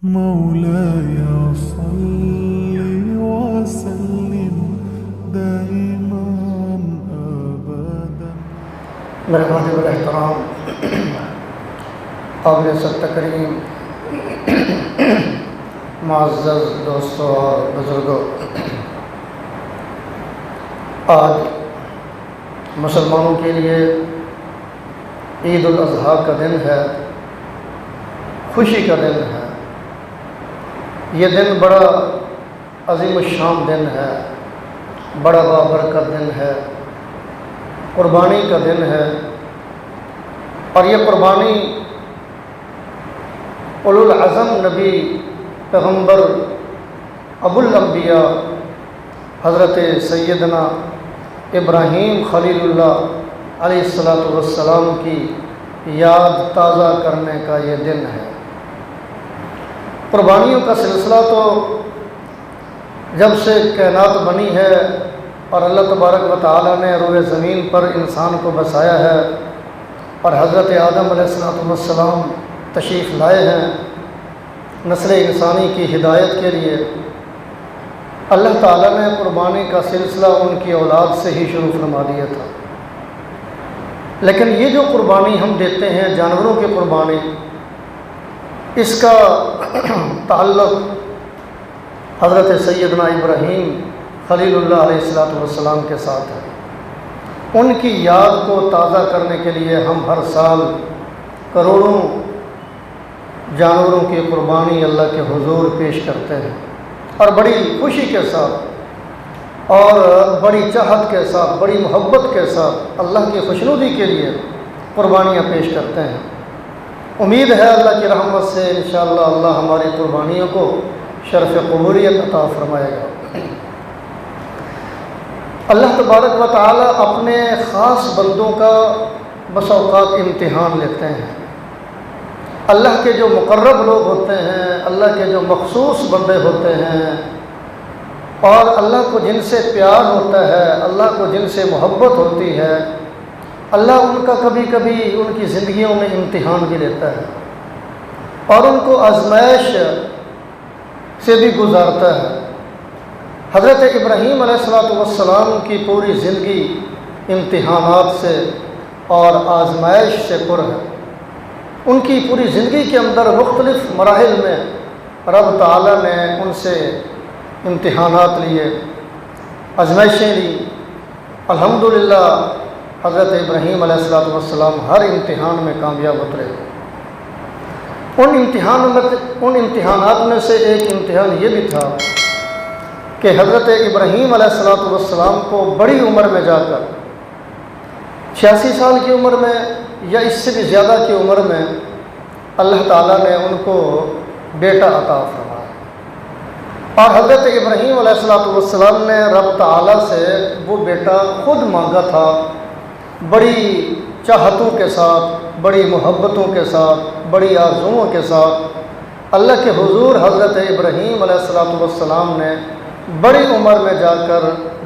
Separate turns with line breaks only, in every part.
مولاي صل وسلم دائما ابدا۔
میرے واجب الاحترام قابل سب تکریم معزز دوستوں اور بزرگوں، آج مسلمانوں کے لیے عید الاضحیٰ کا دن ہے، خوشی کا دن ہے۔ یہ دن بڑا عظیم الشان دن ہے، بڑا بابرکت دن ہے، قربانی کا دن ہے، اور یہ قربانی اولو العزم نبی پیغمبر ابو الانبیاء حضرت سیدنا ابراہیم خلیل اللہ علیہ السلام کی یاد تازہ کرنے کا یہ دن ہے۔ قربانیوں کا سلسلہ تو جب سے کائنات بنی ہے اور اللہ تبارک و تعالیٰ نے روئے زمین پر انسان کو بسایا ہے اور حضرت آدم علیہ السلام تشریف لائے ہیں نسل انسانی کی ہدایت کے لیے، اللہ تعالیٰ نے قربانی کا سلسلہ ان کی اولاد سے ہی شروع فرما دیا تھا۔ لیکن یہ جو قربانی ہم دیتے ہیں، جانوروں کی قربانی، اس کا تعلق حضرت سیدنا ابراہیم خلیل اللہ علیہ السلام کے ساتھ ہے۔ ان کی یاد کو تازہ کرنے کے لیے ہم ہر سال کروڑوں جانوروں کی قربانی اللہ کے حضور پیش کرتے ہیں، اور بڑی خوشی کے ساتھ اور بڑی چاہت کے ساتھ، بڑی محبت کے ساتھ اللہ کی خوشنودی کے لیے قربانیاں پیش کرتے ہیں۔ امید ہے اللہ کی رحمت سے انشاءاللہ اللہ ہماری قربانیوں کو شرف قبولیت عطا فرمائے گا۔ اللہ تبارک و تعالیٰ اپنے خاص بندوں کا بس اوقات امتحان لیتے ہیں۔ اللہ کے جو مقرب لوگ ہوتے ہیں، اللہ کے جو مخصوص بندے ہوتے ہیں، اور اللہ کو جن سے پیار ہوتا ہے، اللہ کو جن سے محبت ہوتی ہے، اللہ ان کا کبھی کبھی ان کی زندگیوں میں امتحان بھی لیتا ہے اور ان کو آزمائش سے بھی گزارتا ہے۔ حضرت ابراہیم علیہ السلام کی پوری زندگی امتحانات سے اور آزمائش سے پر ہے۔ ان کی پوری زندگی کے اندر مختلف مراحل میں رب تعالیٰ نے ان سے امتحانات لیے، آزمائشیں لی۔ الحمدللہ حضرت ابراہیم علیہ السلام ہر امتحان میں کامیاب اترے۔ ان امتحانات میں سے ایک امتحان یہ بھی تھا کہ حضرت ابراہیم علیہ السلام کو بڑی عمر میں جا کر 86 سال کی عمر میں یا اس سے بھی زیادہ کی عمر میں اللہ تعالیٰ نے ان کو بیٹا عطا فرمایا، اور حضرت ابراہیم علیہ السلام نے رب تعالیٰ سے وہ بیٹا خود مانگا تھا، بڑی چاہتوں کے ساتھ، بڑی محبتوں کے ساتھ، بڑی آرزوؤں کے ساتھ اللہ کے حضور حضرت ابراہیم علیہ السلام نے بڑی عمر میں جا کر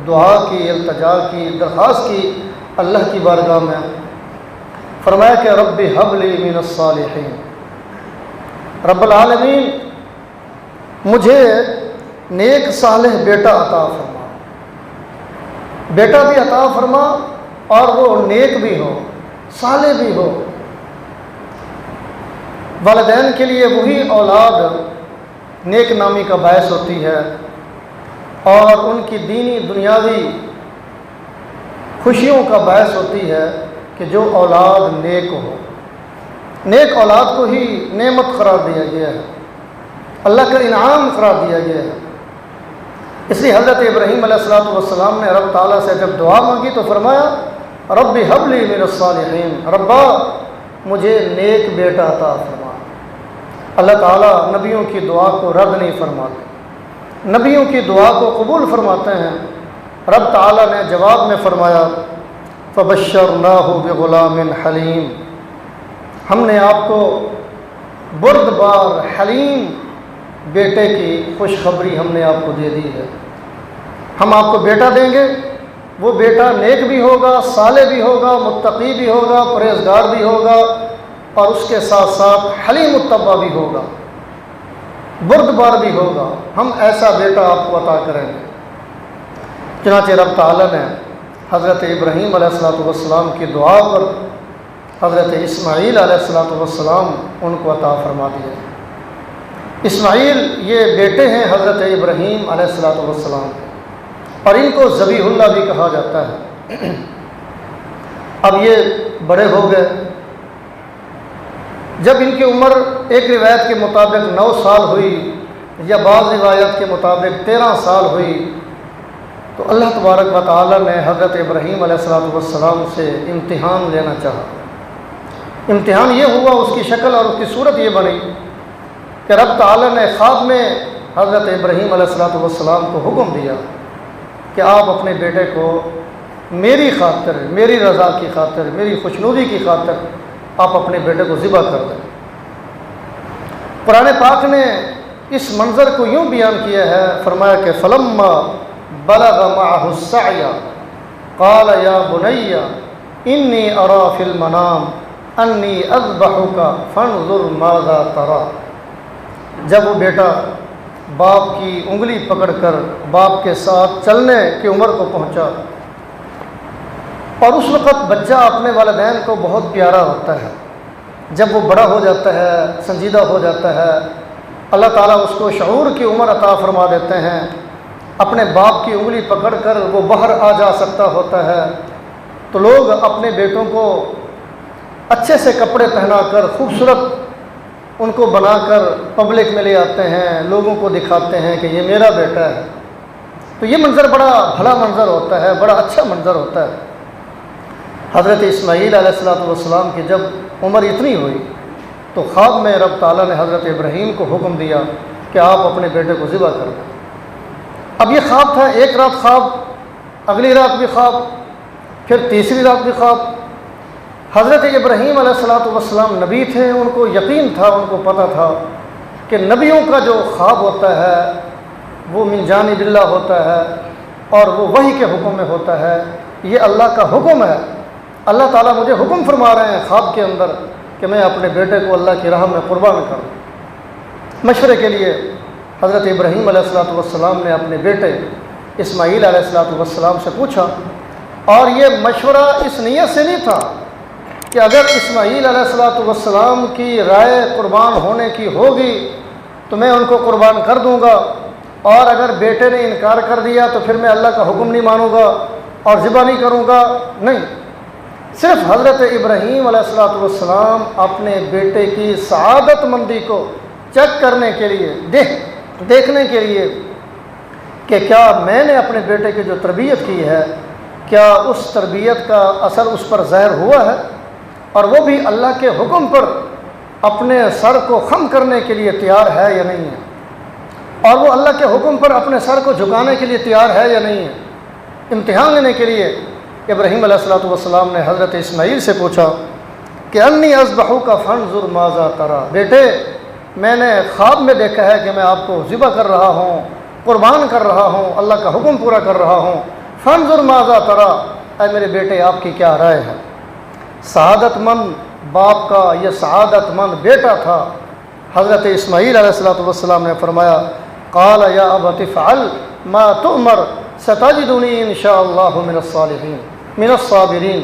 دعا کی، التجا کی، درخواست کی اللہ کی بارگاہ میں، فرمایا کہ رب ہب لی من الصالحین، رب العالمین مجھے نیک صالح بیٹا عطا فرما، بیٹا بھی عطا فرما اور وہ نیک بھی ہو، صالح بھی ہو۔ والدین کے لیے وہی اولاد نیک نامی کا باعث ہوتی ہے اور ان کی دینی دنیاوی خوشیوں کا باعث ہوتی ہے کہ جو اولاد نیک ہو۔ نیک اولاد کو ہی نعمت قرار دیا گیا ہے، اللہ کا انعام قرار دیا گیا ہے۔ اس لیے حضرت ابراہیم علیہ السلام نے رب تعالیٰ سے جب دعا مانگی تو فرمایا رب ہب لی من الصالحین، ربا مجھے نیک بیٹا عطا فرما۔ اللہ تعالیٰ نبیوں کی دعا کو رد نہیں فرماتے، نبیوں کی دعا کو قبول فرماتے ہیں۔ رب تعالیٰ نے جواب میں فرمایا فبشرناہ بغلام حلیم، ہم نے آپ کو بردبار حلیم بیٹے کی خوشخبری ہم نے آپ کو دے دی ہے۔ ہم آپ کو بیٹا دیں گے، وہ بیٹا نیک بھی ہوگا، صالح بھی ہوگا، متقی بھی ہوگا، پرہیزگار بھی ہوگا، اور اس کے ساتھ ساتھ حلیم الطبع بھی ہوگا۔ بردبار بھی ہوگا، ہم ایسا بیٹا آپ کو عطا کریں گے۔ چنانچہ رب تعالیٰ نے حضرت ابراہیم علیہ السلام کی دعا پر حضرت اسماعیل علیہ السلام ان کو عطا فرما دیا۔ اسماعیل یہ بیٹے ہیں حضرت ابراہیم علیہ السلام، اور ان کو ذبیح اللہ بھی کہا جاتا ہے۔ اب یہ بڑے ہو گئے، جب ان کی عمر ایک روایت کے مطابق 9 سال ہوئی یا بعض روایت کے مطابق 13 سال ہوئی، تو اللہ تبارک و تعالیٰ نے حضرت ابراہیم علیہ السلام سے امتحان لینا چاہا۔ امتحان یہ ہوا، اس کی شکل اور اس کی صورت یہ بنی کہ رب تعالیٰ نے خواب میں حضرت ابراہیم علیہ السلام کو حکم دیا کہ آپ اپنے بیٹے کو میری خاطر، میری رضا کی خاطر، میری خوشنودی کی خاطر آپ اپنے بیٹے کو ذبح کر دیں۔ قرآن پاک نے اس منظر کو یوں بیان کیا ہے، فرمایا کہ فلما بلغ معه السعي قال يا بني انی ارى في المنام انی اذبحك فانظر ماذا ترى۔ جب وہ بیٹا باپ کی انگلی پکڑ کر باپ کے ساتھ چلنے کی عمر کو پہنچا، اور اس وقت بچہ اپنے والدین کو بہت پیارا ہوتا ہے، جب وہ بڑا ہو جاتا ہے، سنجیدہ ہو جاتا ہے، اللہ تعالیٰ اس کو شعور کی عمر عطا فرما دیتے ہیں، اپنے باپ کی انگلی پکڑ کر وہ باہر آ جا سکتا ہوتا ہے، تو لوگ اپنے بیٹوں کو اچھے سے کپڑے پہنا کر خوبصورت ان کو بنا کر پبلک میں لے آتے ہیں، لوگوں کو دکھاتے ہیں کہ یہ میرا بیٹا ہے۔ تو یہ منظر بڑا بھلا منظر ہوتا ہے، بڑا اچھا منظر ہوتا ہے۔ حضرت اسماعیل علیہ السلام کی جب عمر اتنی ہوئی تو خواب میں رب تعالیٰ نے حضرت ابراہیم کو حکم دیا کہ آپ اپنے بیٹے کو ذبح کر دیں۔ اب یہ خواب تھا، ایک رات خواب، اگلی رات بھی خواب، پھر تیسری رات بھی خواب۔ حضرت ابراہیم علیہ السلام نبی تھے، ان کو یقین تھا، ان کو پتہ تھا کہ نبیوں کا جو خواب ہوتا ہے وہ من جانب اللہ ہوتا ہے اور وہ وحی کے حکم میں ہوتا ہے، یہ اللہ کا حکم ہے۔ اللہ تعالیٰ مجھے حکم فرما رہے ہیں خواب کے اندر کہ میں اپنے بیٹے کو اللہ کی راہ میں قربان کروں۔ مشورے کے لیے حضرت ابراہیم علیہ السلام نے اپنے بیٹے اسماعیل علیہ السلام سے پوچھا، اور یہ مشورہ اس نیت سے نہیں تھا کہ اگر اسماعیل علیہ السلام کی رائے قربان ہونے کی ہوگی تو میں ان کو قربان کر دوں گا، اور اگر بیٹے نے انکار کر دیا تو پھر میں اللہ کا حکم نہیں مانوں گا اور ذبح نہیں کروں گا۔ نہیں، صرف حضرت ابراہیم علیہ السلام اپنے بیٹے کی سعادت مندی کو چیک کرنے کے لیے، دیکھنے کے لیے کہ کیا میں نے اپنے بیٹے کی جو تربیت کی ہے، کیا اس تربیت کا اثر اس پر ظاہر ہوا ہے، اور وہ بھی اللہ کے حکم پر اپنے سر کو خم کرنے کے لیے تیار ہے یا نہیں ہے، اور وہ اللہ کے حکم پر اپنے سر کو جھکانے کے لیے تیار ہے یا نہیں ہے۔ امتحان لینے کے لیے ابراہیم علیہ السلام نے حضرت اسماعیل سے پوچھا کہ انی اذبحک فانظر ماذا تری، بیٹے میں نے خواب میں دیکھا ہے کہ میں آپ کو ذبح کر رہا ہوں، قربان کر رہا ہوں، اللہ کا حکم پورا کر رہا ہوں، فانظر ماذا تری، اے میرے بیٹے آپ کی کیا رائے ہے۔ سعادت مند باپ کا یہ سعادت مند بیٹا تھا۔ حضرت اسماعیل علیہ السلام نے فرمایا قال یا ابت افعل ما تؤمر ستجدنی انشاء اللہ من الصالحین من الصابرین،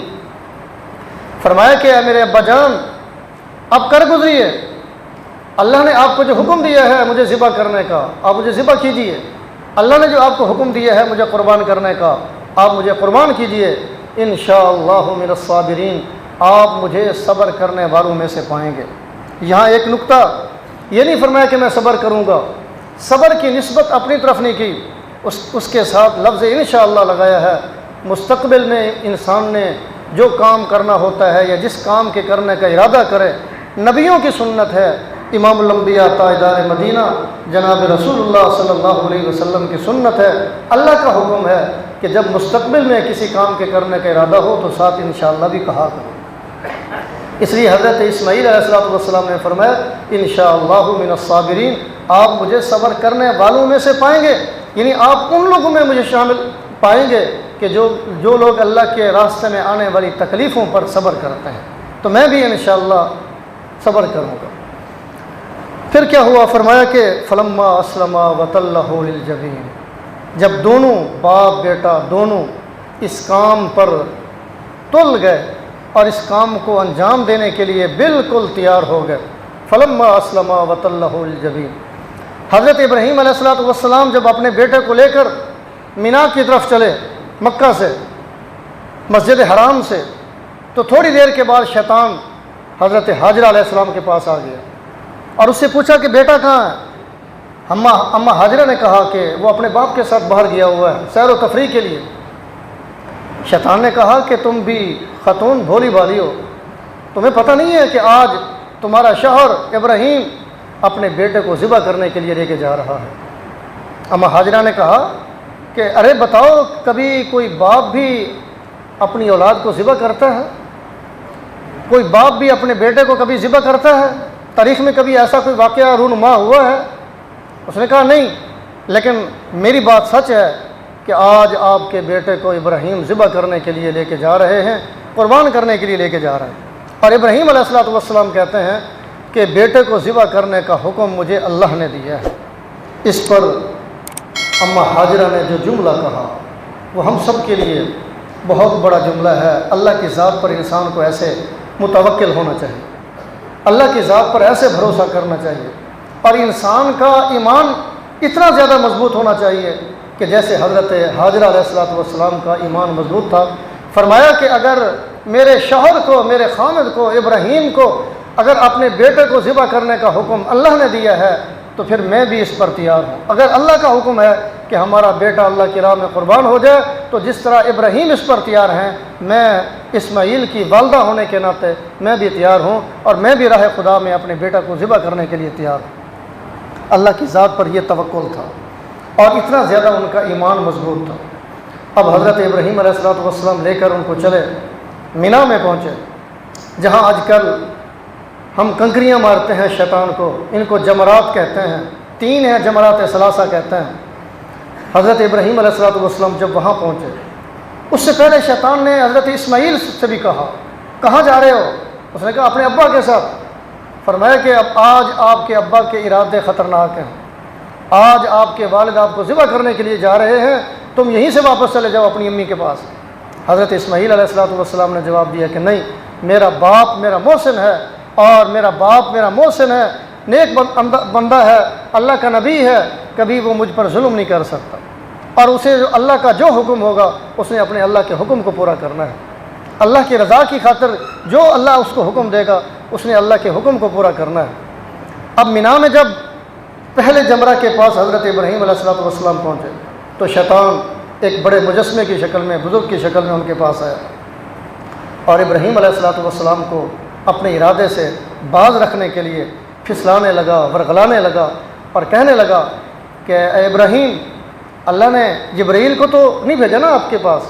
فرمایا کہ اے میرے ابا جان اب کر گزریے، اللہ نے آپ کو جو حکم دیا ہے مجھے ذبح کرنے کا، آپ مجھے ذبح کیجئے، اللہ نے جو آپ کو حکم دیا ہے مجھے قربان کرنے کا، آپ مجھے قربان کیجئے، انشاءاللہ من الصابرین، آپ مجھے صبر کرنے والوں میں سے پائیں گے۔ یہاں ایک نقطہ یہ نہیں فرمایا کہ میں صبر کروں گا، صبر کی نسبت اپنی طرف نہیں کی، اس کے ساتھ لفظ انشاءاللہ لگایا ہے۔ مستقبل میں انسان نے جو کام کرنا ہوتا ہے یا جس کام کے کرنے کا ارادہ کرے، نبیوں کی سنت ہے، امام الانبیاء تاجدار مدینہ جناب رسول اللہ صلی اللہ علیہ وسلم کی سنت ہے، اللہ کا حکم ہے کہ جب مستقبل میں کسی کام کے کرنے کا ارادہ ہو تو ساتھ انشاءاللہ بھی کہا کرو۔ اس لیے حضرت اسماعیل علیہ السلام نے فرمایا انشاءاللہ من الصابرین، آپ مجھے صبر کرنے والوں میں سے پائیں گے، یعنی آپ ان لوگوں میں مجھے شامل پائیں گے کہ جو لوگ اللہ کے راستے میں آنے والی تکلیفوں پر صبر کرتے ہیں، تو میں بھی انشاءاللہ صبر کروں گا۔ پھر کیا ہوا؟ فرمایا کہ فلما اسلما وتلہ للجبین، جب دونوں باپ بیٹا دونوں اس کام پر تل گئے اور اس کام کو انجام دینے کے لیے بالکل تیار ہو گئے، فلما اسلما وتلہ للجبین، حضرت ابراہیم علیہ السلام جب اپنے بیٹے کو لے کر مینا کی طرف چلے مکہ سے، مسجد حرام سے، تو تھوڑی دیر کے بعد شیطان حضرت حاجرہ علیہ السلام کے پاس آ گیا اور اس سے پوچھا کہ بیٹا کہاں ہے؟ اماں حاجرہ نے کہا کہ وہ اپنے باپ کے ساتھ باہر گیا ہوا ہے سیر و تفریح کے لیے۔ شیطان نے کہا کہ تم بھی خاتون بھولی بھالی ہو، تمہیں پتہ نہیں ہے کہ آج تمہارا شوہر ابراہیم اپنے بیٹے کو ذبح کرنے کے لیے لے کے جا رہا ہے۔ اماں حاجرہ نے کہا کہ ارے بتاؤ، کبھی کوئی باپ بھی اپنی اولاد کو ذبح کرتا ہے؟ کوئی باپ بھی اپنے بیٹے کو کبھی ذبح کرتا ہے؟ تاریخ میں کبھی ایسا کوئی واقعہ رونما ہوا ہے؟ اس نے کہا نہیں، لیکن میری بات سچ ہے کہ آج آپ کے بیٹے کو ابراہیم ذبح کرنے کے لیے لے کے جا رہے ہیں، قربان کرنے کے لیے لے کے جا رہے ہیں۔ اور ابراہیم علیہ السلام کہتے ہیں کہ بیٹے کو ذبح کرنے کا حکم مجھے اللہ نے دیا ہے۔ اس پر اماں حاجرہ نے جو جملہ کہا وہ ہم سب کے لیے بہت بڑا جملہ ہے۔ اللہ کی ذات پر انسان کو ایسے متوکل ہونا چاہیے، اللہ کی ذات پر ایسے بھروسہ کرنا چاہیے، اور انسان کا ایمان اتنا زیادہ مضبوط ہونا چاہیے کہ جیسے حضرت حاجرہ علیہ السلام کا ایمان مضبوط تھا۔ فرمایا کہ اگر میرے شوہر کو، میرے خامد کو، ابراہیم کو اگر اپنے بیٹے کو ذبح کرنے کا حکم اللہ نے دیا ہے تو پھر میں بھی اس پر تیار ہوں۔ اگر اللہ کا حکم ہے کہ ہمارا بیٹا اللہ کی راہ میں قربان ہو جائے تو جس طرح ابراہیم اس پر تیار ہیں، میں اسماعیل کی والدہ ہونے کے ناطے میں بھی تیار ہوں، اور میں بھی راہ خدا میں اپنے بیٹا کو ذبح کرنے کے لیے تیار ہوں۔ اللہ کی ذات پر یہ توکل تھا اور اتنا زیادہ ان کا ایمان مضبوط تھا۔ اب حضرت ابراہیم علیہ السلام لے کر ان کو چلے، مینا میں پہنچے، جہاں آج کل ہم کنکریاں مارتے ہیں شیطان کو، ان کو جمرات کہتے ہیں، 3 ہیں، جمرات ثلاثہ کہتے ہیں۔ حضرت ابراہیم علیہ السلام جب وہاں پہنچے، اس سے پہلے شیطان نے حضرت اسماعیل سے بھی کہا کہاں جا رہے ہو؟ اس نے کہا اپنے ابا کے ساتھ۔ فرمایا کہ اب آج آپ کے ابا کے ارادے خطرناک ہیں، آج آپ کے والد آپ کو ذبح کرنے کے لیے جا رہے ہیں، تم یہیں سے واپس چلے جاؤ اپنی امی کے پاس۔ حضرت اسماعیل علیہ السلام نے جواب دیا کہ نہیں، میرا باپ میرا محسن ہے، اور میرا باپ میرا محسن ہے، نیک بندہ ہے، اللہ کا نبی ہے، کبھی وہ مجھ پر ظلم نہیں کر سکتا، اور اسے اللہ کا جو حکم ہوگا اس نے اپنے اللہ کے حکم کو پورا کرنا ہے۔ اللہ کی رضا کی خاطر جو اللہ اس کو حکم دے گا اس نے اللہ کے حکم کو پورا کرنا ہے۔ اب مینا میں جب پہلے جمرہ کے پاس حضرت ابراہیم علیہ السلام پہنچے تو شیطان ایک بڑے مجسمے کی شکل میں، بزرگ کی شکل میں ان کے پاس آیا، اور ابراہیم علیہ السلام کو اپنے ارادے سے باز رکھنے کے لیے پھسلانے لگا، ورغلانے لگا، اور کہنے لگا کہ اے ابراہیم، اللہ نے جبرائیل کو تو نہیں بھیجا نا آپ کے پاس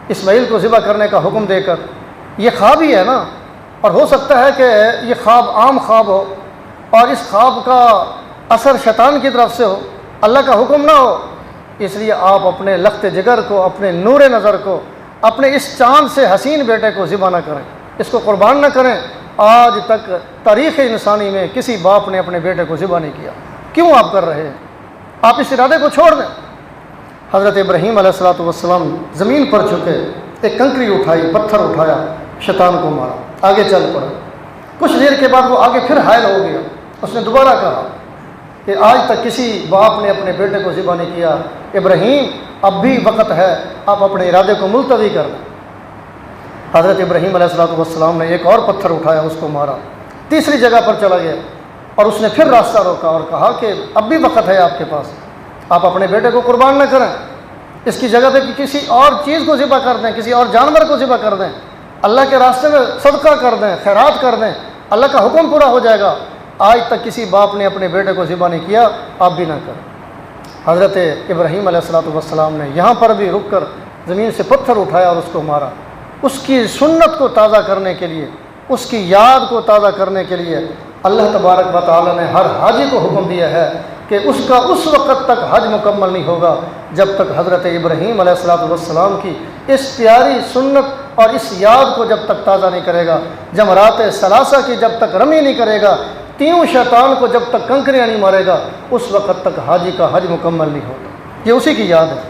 اسماعیل کو ذبح کرنے کا حکم دے کر؟ یہ خواب ہی ہے نا، اور ہو سکتا ہے کہ یہ خواب عام خواب ہو اور اس خواب کا اثر شیطان کی طرف سے ہو، اللہ کا حکم نہ ہو۔ اس لیے آپ اپنے لخت جگر کو، اپنے نور نظر کو، اپنے اس چاند سے حسین بیٹے کو ذبح نہ کریں، اس کو قربان نہ کریں۔ آج تک تاریخ انسانی میں کسی باپ نے اپنے بیٹے کو ذبح نہیں کیا، کیوں آپ کر رہے ہیں؟ آپ اس ارادے کو چھوڑ دیں۔ حضرت ابراہیم علیہ السلام زمین پر جھکے، ایک کنکری اٹھائی، پتھر اٹھایا، شیطان کو مارا، آگے چل پڑا۔ کچھ دیر کے بعد وہ آگے پھر حائل ہو گیا۔ اس نے دوبارہ کہا کہ آج تک کسی باپ نے اپنے بیٹے کو ذبح نہیں کیا، ابراہیم اب بھی وقت ہے، آپ اپنے ارادے کو ملتوی کر دیں۔ حضرت ابراہیم علیہ السلام نے ایک اور پتھر اٹھایا، اس کو مارا، تیسری جگہ پر چلا گیا، اور اس نے پھر راستہ روکا اور کہا کہ اب بھی وقت ہے آپ کے پاس، آپ اپنے بیٹے کو قربان نہ کریں، اس کی جگہ پہ کسی اور چیز کو ذبح کر دیں، کسی اور جانور کو ذبح کر دیں، اللہ کے راستے میں صدقہ کر دیں، خیرات کر دیں، اللہ کا حکم پورا ہو جائے گا۔ آج تک کسی باپ نے اپنے بیٹے کو ذبح نہیں کیا، آپ بھی نہ کریں۔ حضرت ابراہیم علیہ السلام نے یہاں پر بھی رک کر زمین سے پتھر اٹھایا اور اس کو مارا، اس کی سنت کو تازہ کرنے کے لیے، اس کی یاد کو تازہ کرنے کے لیے اللہ تبارک و تعالی نے ہر حاجی کو حکم دیا ہے کہ اس کا اس وقت تک حج مکمل نہیں ہوگا جب تک حضرت ابراہیم علیہ السلام کی اس پیاری سنت اور اس یاد کو جب تک تازہ نہیں کرے گا، جمرات ثلاثہ کی جب تک رمی نہیں کرے گا، تینوں شیطان کو جب تک کنکریاں نہیں مارے گا اس وقت تک حاجی کا حج مکمل نہیں ہوتا۔ یہ اسی کی یاد ہے۔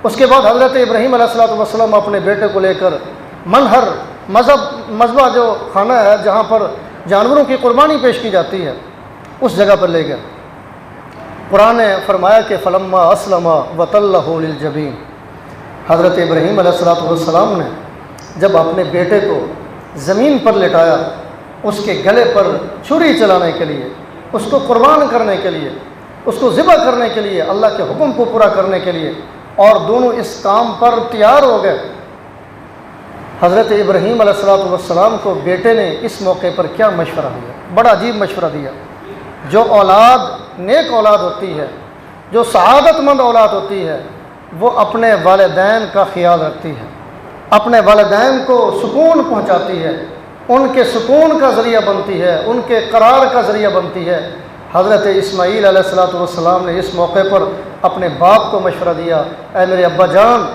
اس کے بعد حضرت ابراہیم علیہ السلام اپنے بیٹے کو لے کر منہر مذبح جو خانہ ہے جہاں پر جانوروں کی قربانی پیش کی جاتی ہے اس جگہ پر لے گئے۔ قرآن نے فرمایا کہ فلما اسلم وتلہ للجبین، حضرت ابراہیم علیہ السلام نے جب اپنے بیٹے کو زمین پر لٹایا، اس کے گلے پر چھری چلانے کے لیے، اس کو قربان کرنے کے لیے، اس کو ذبح کرنے کے لیے، اللہ کے حکم کو پورا کرنے کے لیے، اور دونوں اس کام پر تیار ہو گئے۔ حضرت ابراہیم علیہ السلام کو بیٹے نے اس موقع پر کیا مشورہ دیا؟ بڑا عجیب مشورہ دیا۔ جو اولاد نیک اولاد ہوتی ہے، جو سعادت مند اولاد ہوتی ہے، وہ اپنے والدین کا خیال رکھتی ہے، اپنے والدین کو سکون پہنچاتی ہے، ان کے سکون کا ذریعہ بنتی ہے، ان کے قرار کا ذریعہ بنتی ہے۔ حضرت اسماعیل علیہ السلام نے اس موقع پر اپنے باپ کو مشورہ دیا، اے میرے ابا جان،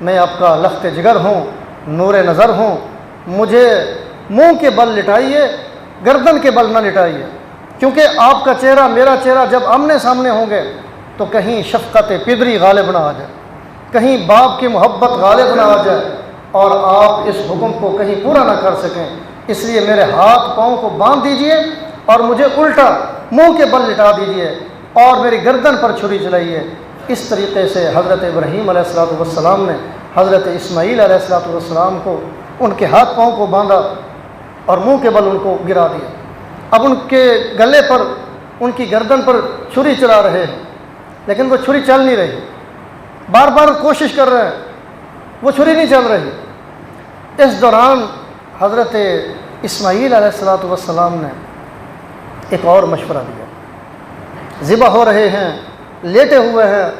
میں آپ کا لخت جگر ہوں، نور نظر ہوں، مجھے منہ کے بل لٹائیے، گردن کے بل نہ لٹائیے، کیونکہ آپ کا چہرہ میرا چہرہ جب آمنے سامنے ہوں گے تو کہیں شفقت پدری غالب نہ آ جائے، کہیں باپ کی محبت غالب نہ آ جائے اور آپ اس حکم کو کہیں پورا نہ کر سکیں، اس لیے میرے ہاتھ پاؤں کو باندھ دیجئے اور مجھے الٹا منہ کے بل لٹا دیجئے اور میری گردن پر چھری چلائیے۔ اس طریقے سے حضرت ابراہیم علیہ السلام نے حضرت اسماعیل علیہ السلام کو ان کے ہاتھ پاؤں کو باندھا اور منہ کے بل ان کو گرا دیا۔ اب ان کے گلے پر، ان کی گردن پر چھری چلا رہے ہیں، لیکن وہ چھری چل نہیں رہی، بار بار کوشش کر رہے ہیں، وہ چھری نہیں چل رہی۔ اس دوران حضرت اسماعیل علیہ السلام نے ایک اور مشورہ دیا۔ ذبح ہو رہے ہیں، لیٹے ہوئے ہیں۔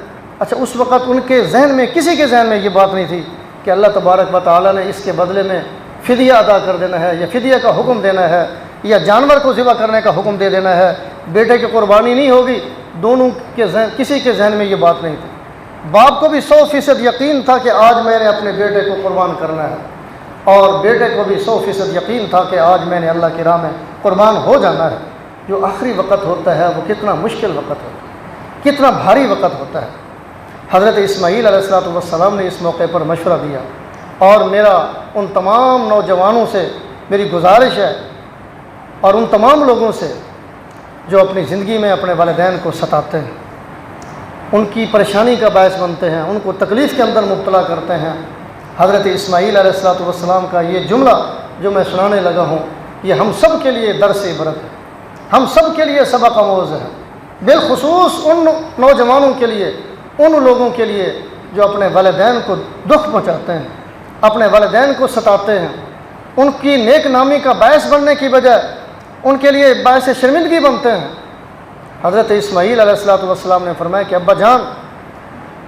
اچھا، اس وقت ان کے ذہن میں، کسی کے ذہن میں یہ بات نہیں تھی کہ اللہ تبارک و تعالیٰ نے اس کے بدلے میں فدیہ ادا کر دینا ہے یا فدیہ کا حکم دینا ہے یا جانور کو ذبح کرنے کا حکم دے دینا ہے، بیٹے کی قربانی نہیں ہوگی۔ دونوں کے ذہن، کسی کے ذہن میں یہ بات نہیں تھی۔ باپ کو بھی 100% یقین تھا کہ آج میں نے اپنے بیٹے کو قربان کرنا ہے، اور بیٹے کو بھی 100% یقین تھا کہ آج میں نے اللہ کی راہ میں قربان ہو جانا ہے۔ جو آخری وقت ہوتا ہے وہ کتنا مشکل وقت ہوتا ہے، کتنا بھاری وقت ہوتا ہے۔ حضرت اسماعیل علیہ السلام نے اس موقع پر مشورہ دیا، اور میرا ان تمام نوجوانوں سے میری گزارش ہے اور ان تمام لوگوں سے جو اپنی زندگی میں اپنے والدین کو ستاتے ہیں، ان کی پریشانی کا باعث بنتے ہیں، ان کو تکلیف کے اندر مبتلا کرتے ہیں، حضرت اسماعیل علیہ السلام کا یہ جملہ جو میں سنانے لگا ہوں، یہ ہم سب کے لیے درس عبرت ہے، ہم سب کے لیے سبق آموز ہے، بالخصوص ان نوجوانوں کے لیے، ان لوگوں کے لیے جو اپنے والدین کو دکھ پہنچاتے ہیں، اپنے والدین کو ستاتے ہیں، ان کی نیک نامی کا باعث بننے کی بجائے ان کے لیے باعث شرمندگی بنتے ہیں۔ حضرت اسماعیل علیہ السلام نے فرمایا کہ ابا جان،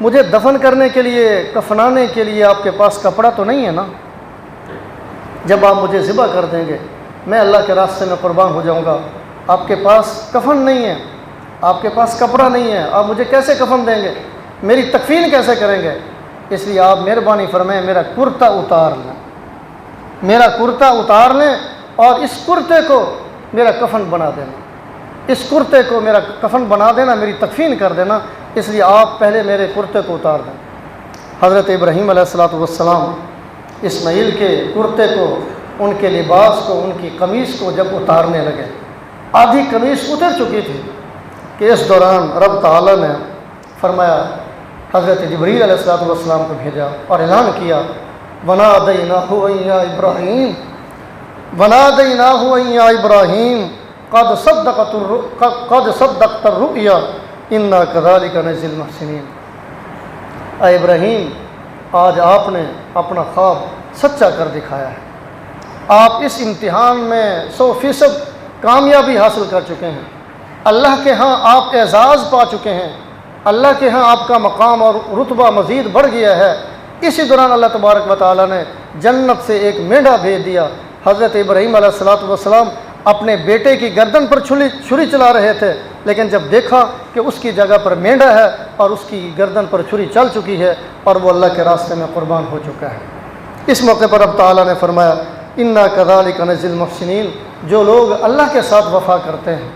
مجھے دفن کرنے کے لیے، کفنانے کے لیے آپ کے پاس کپڑا تو نہیں ہے نا؟ جب آپ مجھے ذبح کر دیں گے، میں اللہ کے راستے میں قربان ہو جاؤں گا، آپ کے پاس کفن نہیں ہے، آپ کے پاس کپڑا نہیں ہے، آپ مجھے کیسے کفن دیں گے؟ میری تکفین کیسے کریں گے؟ اس لیے آپ مہربانی فرمائیں، میرا کرتا اتار لیں، میرا کرتا اتار لیں اور اس کرتے کو میرا کفن بنا دینا، اس کرتے کو میرا کفن بنا دینا، میری تکفین کر دینا، اس لیے آپ پہلے میرے کرتے کو اتار دیں۔ حضرت ابراہیم علیہ السلام اسماعیل کے کرتے کو، ان کے لباس کو، ان کی قمیص کو جب اتارنے لگے، آدھی قمیص اتر چکی تھی کہ اس دوران رب تعالیٰ نے فرمایا، حضرت جبریل علیہ السلام کو بھیجا اور اعلان کیا، وَنَادَيْنَاهُ أَن يَا إِبْرَاهِيمُ وَنَادَيْنَاهُ أَن يَا إِبْرَاهِيمُ قَدْ صَدَّقْتَ الرُّؤْيَا إِنَّا كَذَلِكَ نَجْزِي الْمُحْسِنِينَ۔ اے ابراہیم، آج آپ نے اپنا خواب سچا کر دکھایا ہے، آپ اس امتحان میں 100% کامیابی حاصل کر چکے ہیں، اللہ کے ہاں آپ اعزاز پا چکے ہیں، اللہ کے ہاں آپ کا مقام اور رتبہ مزید بڑھ گیا ہے۔ اسی دوران اللہ تبارک و تعالیٰ نے جنت سے ایک مینڈھا بھیج دیا۔ حضرت ابراہیم علیہ السلام اپنے بیٹے کی گردن پر چھری چلا رہے تھے، لیکن جب دیکھا کہ اس کی جگہ پر مینڈھا ہے اور اس کی گردن پر چھری چل چکی ہے اور وہ اللہ کے راستے میں قربان ہو چکا ہے، اس موقع پر اب تعالیٰ نے فرمایا، اِنَّا كَذَلِكَ نَجْزِي الْمُحْسِنِينَ، جو لوگ اللہ کے ساتھ وفا کرتے ہیں،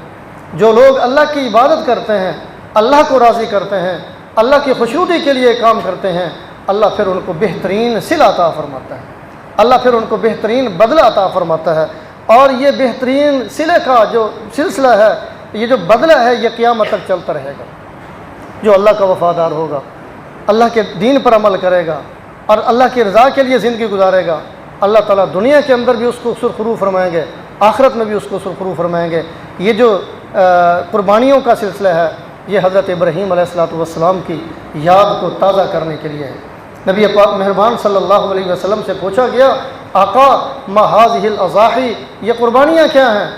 جو لوگ اللہ کی عبادت کرتے ہیں، اللہ کو راضی کرتے ہیں، اللہ کی خوشنودی کے لیے کام کرتے ہیں، اللہ پھر ان کو بہترین صلہ عطا فرماتا ہے، اللہ پھر ان کو بہترین بدلہ عطا فرماتا ہے۔ اور یہ بہترین صلے کا جو سلسلہ ہے، یہ جو بدلہ ہے، یہ قیامت تک چلتا رہے گا۔ جو اللہ کا وفادار ہوگا، اللہ کے دین پر عمل کرے گا اور اللہ کی رضا کے لیے زندگی گزارے گا، اللہ تعالیٰ دنیا کے اندر بھی اس کو سرخرو فرمائیں گے، آخرت میں بھی اس کو سرخرو فرمائیں گے۔ یہ جو قربانیوں کا سلسلہ ہے، یہ حضرت ابراہیم علیہ السلام کی یاد کو تازہ کرنے کے لیے ہے۔ نبی پاک مہربان صلی اللہ علیہ وسلم سے پوچھا گیا، آقا ما هذه الاضاحی، یہ قربانیاں کیا ہیں؟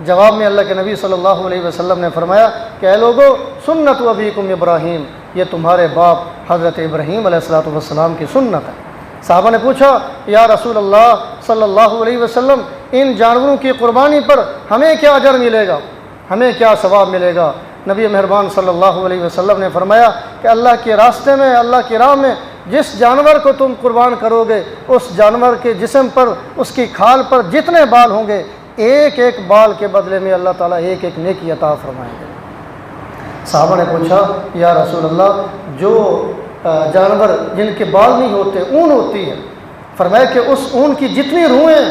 جواب میں اللہ کے نبی صلی اللہ علیہ وسلم نے فرمایا کہ اے لوگو، سنت ابیکم ابراہیم، یہ تمہارے باپ حضرت ابراہیم علیہ السلام کی سنت ہے۔ صحابہ نے پوچھا، یا رسول اللہ صلی اللہ علیہ وسلم، ان جانوروں کی قربانی پر ہمیں کیا اجر ملے گا، ہمیں کیا ثواب ملے گا؟ نبی مہربان صلی اللہ علیہ وسلم نے فرمایا کہ اللہ کے راستے میں، اللہ کی راہ میں جس جانور کو تم قربان کرو گے، اس جانور کے جسم پر، اس کی کھال پر جتنے بال ہوں گے، ایک ایک بال کے بدلے میں اللہ تعالیٰ ایک ایک نیکی عطا فرمائیں گے۔ صحابہ نے پوچھا، یا رسول اللہ، جو جانور جن کے بال نہیں ہوتے، اون ہوتی ہے، فرمایا کہ اس اون کی جتنی روحیں،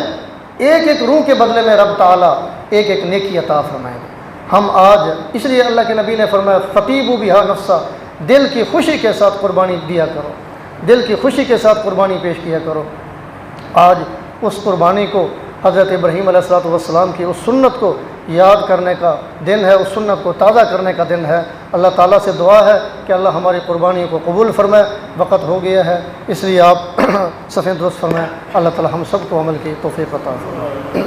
ایک ایک روح کے بدلے میں رب تعالیٰ ایک ایک نیکی عطا فرمائیں گے۔ ہم آج اس لیے اللہ کے نبی نے فرمایا، فطیبوا بہا نفسا، دل کی خوشی کے ساتھ قربانی دیا کرو، دل کی خوشی کے ساتھ قربانی پیش کیا کرو۔ آج اس قربانی کو، حضرت ابراہیم علیہ السلام کی اس سنت کو یاد کرنے کا دن ہے، اس سنت کو تازہ کرنے کا دن ہے۔ اللہ تعالیٰ سے دعا ہے کہ اللہ ہماری قربانی کو قبول فرمائے۔ وقت ہو گیا ہے، اس لیے آپ صفیں درست فرمائیں۔ اللہ تعالیٰ ہم سب کو عمل کی توفیق عطا فرمائے۔